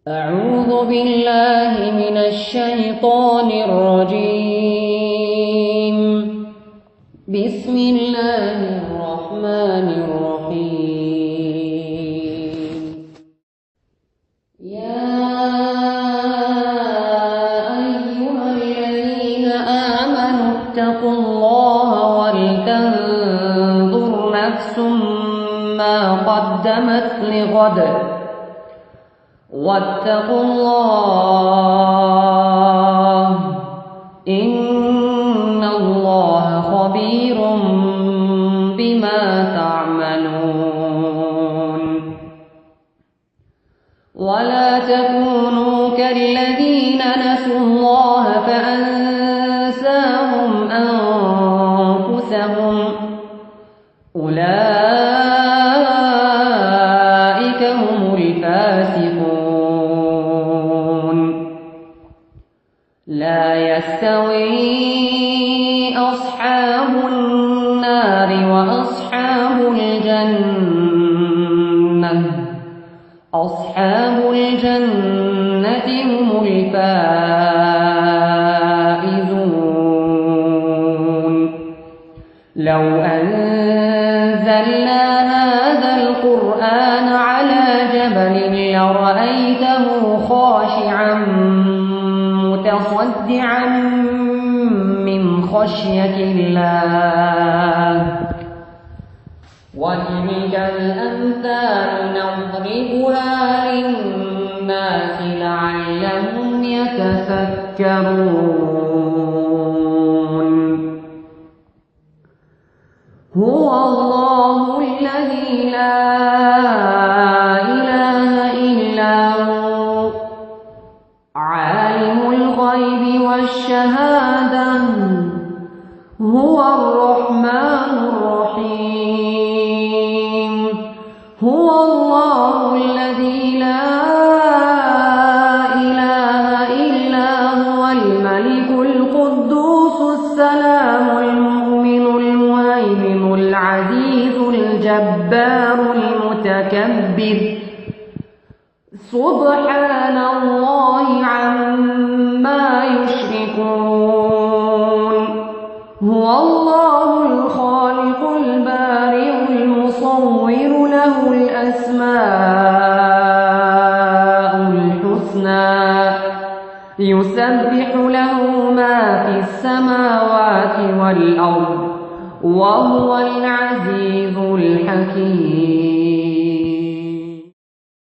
أعوذ بالله من الشيطان الرجيم. بسم الله الرحمن الرحيم. يا أيها الذين آمنوا اتقوا الله ولتنظر نفس ما قدمت لغد واتقوا الله إن الله خبير بما تعملون. ولا تكونوا كالذين نسوا الله فأنساهم أنفسهم أولئك هم الفاسقون. لا يستوي أصحاب النار وأصحاب الجنة. أصحاب الجنة هم الفائزون. لو أنزلنا هذا القرآن على جبل لرأيته خاشعا متصدعا من خشية الله. وتلك الأمثال نضربها للناس لعلهم يتفكرون. هو الله الذي لا إله إلا هو عالم الغيب والشهادة هو الرحمن الرحيم. هو الله الذي لا إله إلا هو الملك القدوس السلام المؤمن المهيمن العزيز الجبار المتكبر. سبحان الله عما يشركون. هو الله الخالق البارئ المصور له الأسماء الحسنى يسبح له ما في السماوات والأرض وهو العزيز الحكيم.